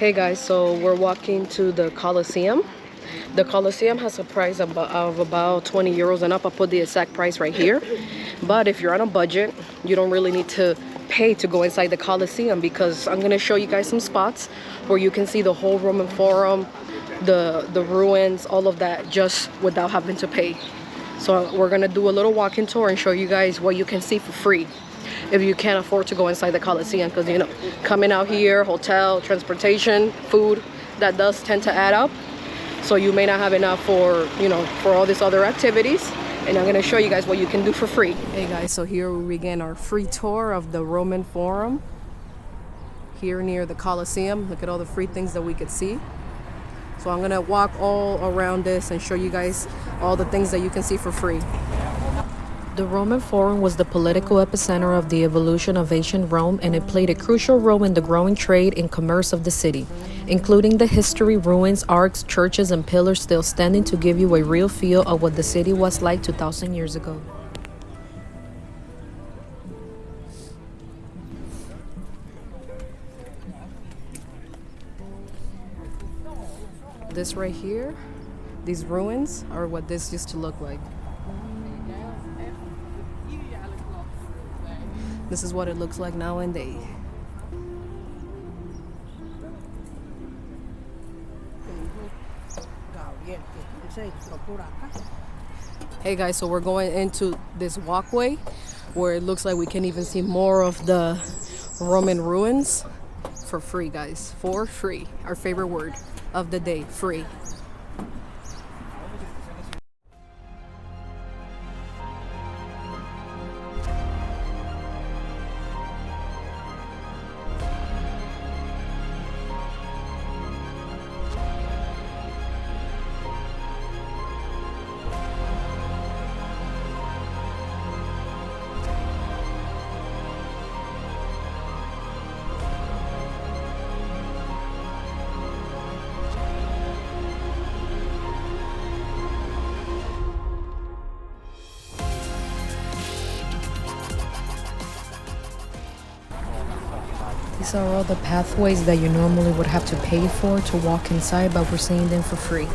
Hey guys, so we're walking to the Colosseum. The Colosseum has a price of about 20 euros and up. I'll put the exact price right here. But if you're on a budget, you don't really need to pay to go inside the Colosseum, because I'm gonna show you guys some spots where you can see the whole Roman Forum, the ruins, all of that, just without having to pay. So we're gonna do a little walking tour and show you guys what you can see for free if you can't afford to go inside the Colosseum, because you know, coming out here, hotel, transportation, food, that does tend to add up. So you may not have enough for, you know, for all these other activities. And I'm gonna show you guys what you can do for free. Hey guys, so here we begin our free tour of the Roman Forum here near the Colosseum. Look at all the free things that we could see. So I'm gonna walk all around this and show you guys all the things that you can see for free. The Roman Forum was the political epicenter of the evolution of ancient Rome, and it played a crucial role in the growing trade and commerce of the city, including the history, ruins, arcs, churches, and pillars still standing to give you a real feel of what the city was like 2,000 years ago. This right here, these ruins are what this used to look like. This is what it looks like nowadays. Hey guys, so we're going into this walkway where it looks like we can even see more of the Roman ruins for free, guys. For free. Our favorite word of the day, free. These are all the pathways that you normally would have to pay for to walk inside, but we're seeing them for free.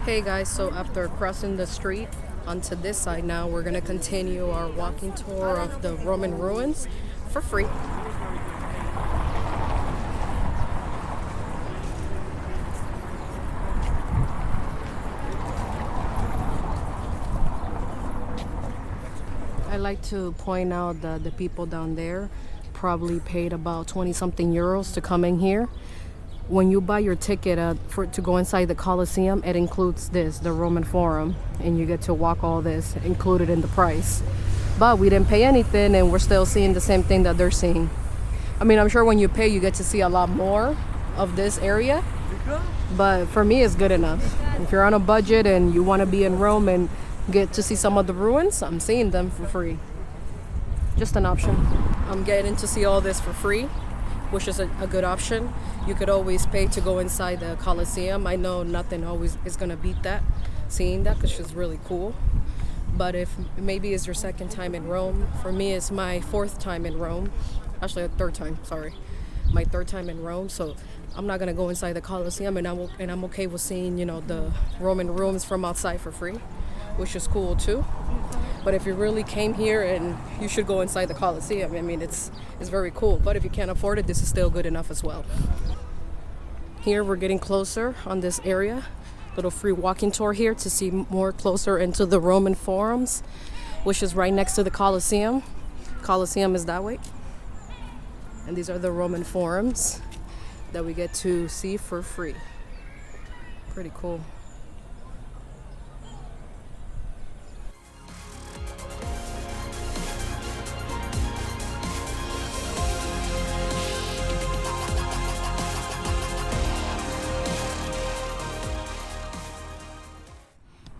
Hey guys, so after crossing the street onto this side now, we're gonna continue our walking tour of the Roman ruins for free. I like to point out that the people down there probably paid about 20 something euros to come in here. When you buy your ticket to go inside the Colosseum, it includes this, the Roman Forum, and you get to walk all this included in the price. But we didn't pay anything, and we're still seeing the same thing that they're seeing. I mean, I'm sure when you pay, you get to see a lot more of this area, but for me, it's good enough. If you're on a budget and you want to be in Rome and get to see some of the ruins, I'm seeing them for free. Just an option. I'm getting to see all this for free, which is a good option. You could always pay to go inside the Colosseum. I know nothing always is gonna beat that, seeing that, because it's really cool. But if maybe it's your second time in Rome, for me it's my fourth time in Rome. Actually, a third time, sorry. My third time in Rome, so I'm not gonna go inside the Colosseum, and I'm okay with seeing, you know, the Roman ruins from outside for free, which is cool too. But if you really came here, and you should go inside the Colosseum. I mean, it's very cool. But if you can't afford it, this is still good enough as well. Here we're getting closer on this area. Little free walking tour here to see more closer into the Roman forums, which is right next to the Colosseum. Colosseum is that way. And these are the Roman forums that we get to see for free. Pretty cool.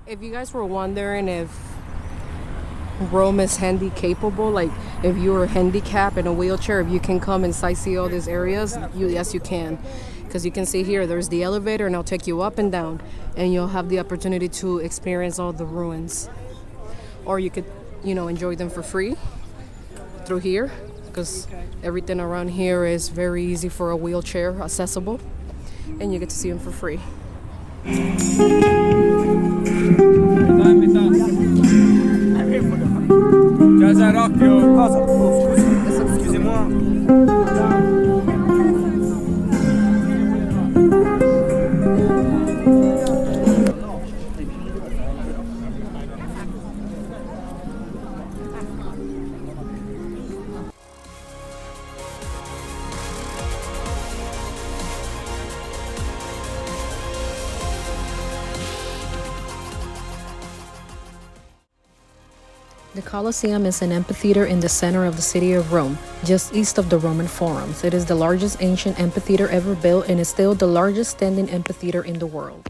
If you guys were wondering if Rome is handy capable, like if you were handicapped in a wheelchair, if you can come and sightsee all these areas, yes you can. Because you can see here, there's the elevator, and I'll take you up and down, and you'll have the opportunity to experience all the ruins. Or you could, you know, enjoy them for free through here, because everything around here is very easy for a wheelchair accessible. and you get to see them for free. The Colosseum is an amphitheater in the center of the city of Rome, just east of the Roman Forums. It is the largest ancient amphitheater ever built and is still the largest standing amphitheater in the world.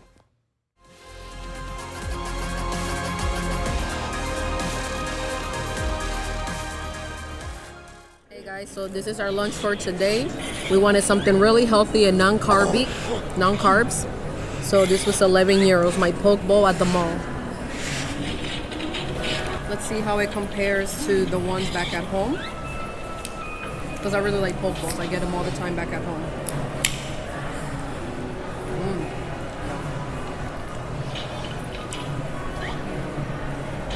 Hey guys, so this is our lunch for today. We wanted something really healthy and non-carbs. So this was 11 euros, my poke bowl at the mall. Let's see how it compares to the ones back at home. Because I really like poke bowls. I get them all the time back at home.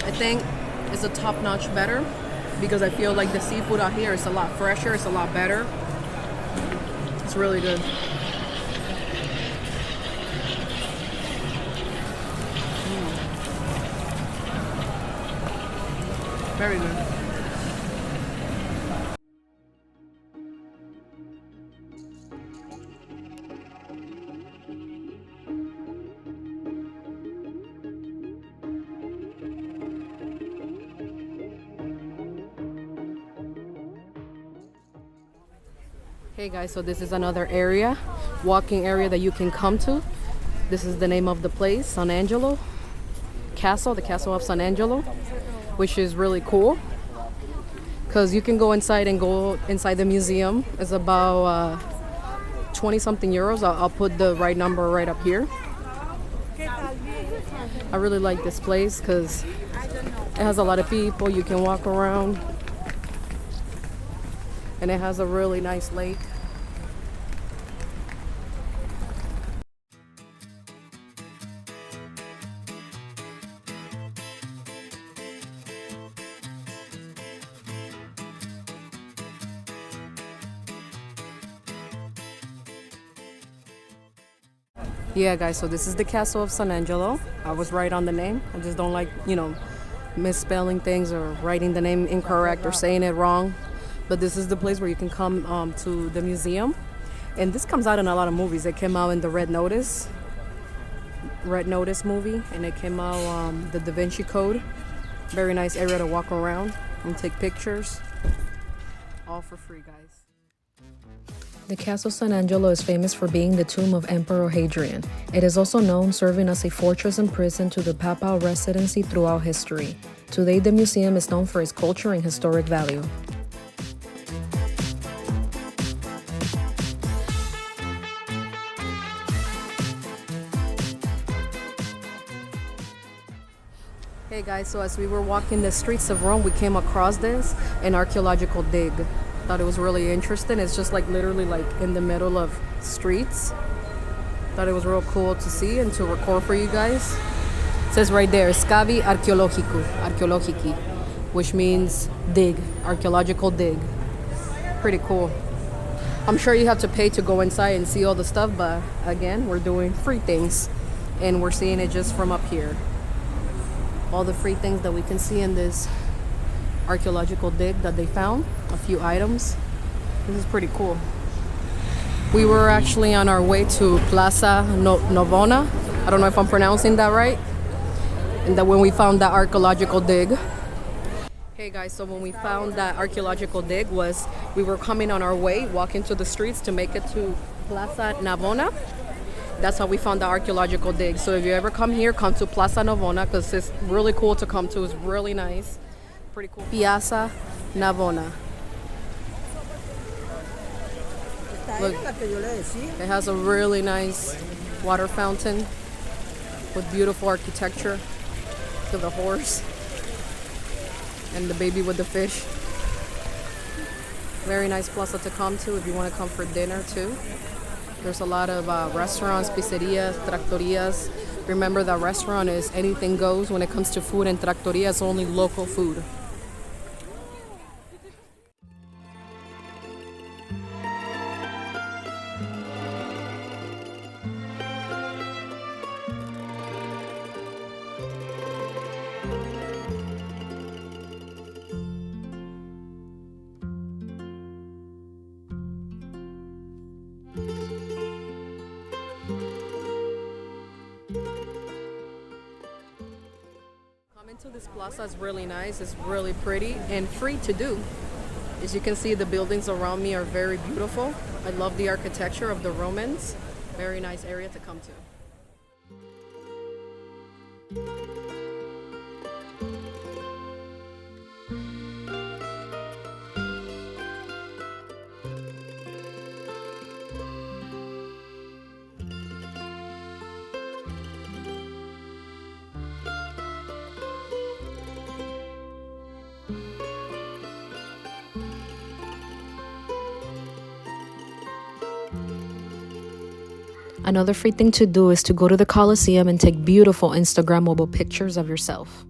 I think it's a top-notch better because I feel like the seafood out here is a lot fresher, it's a lot better. It's really good. Very good. Hey guys, so this is another area, walking area that you can come to. This is the name of the place, San Angelo Castle, the Castle of San Angelo, which is really cool because you can go inside the museum. It's about 20 something euros. I'll put the right number right up here. I really like this place because it has a lot of people. You can walk around and it has a really nice lake. Yeah guys, so this is the Castle of San Angelo. I was right on the name. I just don't like, misspelling things or writing the name incorrect or saying it wrong. But this is the place where you can come to the museum. And this comes out in a lot of movies. It came out in the Red Notice movie, and it came out the Da Vinci Code. Very nice area to walk around and take pictures. All for free, guys. The Castle San Angelo is famous for being the tomb of Emperor Hadrian. It is also known serving as a fortress and prison to the papal residency throughout history. Today, the museum is known for its culture and historic value. Hey guys, so as we were walking the streets of Rome, we came across an archaeological dig. Thought it was really interesting. It's just literally in the middle of streets. Thought it was real cool to see and to record for you guys. It says right there, Scavi archeologici, which means dig, archaeological dig. Pretty cool. I'm sure you have to pay to go inside and see all the stuff, but again, we're doing free things and we're seeing it just from up here. All the free things that we can see in this archaeological dig that they found, a few items. This is pretty cool. We were actually on our way to Plaza Navona. I don't know if I'm pronouncing that right. And that when we found that archaeological dig. Hey guys, so when we found that archaeological dig we were coming on our way, walking to the streets to make it to Plaza Navona. That's how we found the archaeological dig. So if you ever come here, come to Plaza Navona because it's really cool to come to. It's really nice. Pretty cool. Piazza Navona. Look, it has a really nice water fountain with beautiful architecture to the horse and the baby with the fish. Very nice plaza to come to if you want to come for dinner too. There's a lot of restaurants, pizzerias, trattorias. Remember that restaurant is anything goes when it comes to food, and trattoria is only local food. Coming to this plaza is really nice. It's really pretty and free to do. As you can see, the buildings around me are very beautiful. I love the architecture of the Romans. Very nice area to come to. Another free thing to do is to go to the Colosseum and take beautiful Instagrammable pictures of yourself.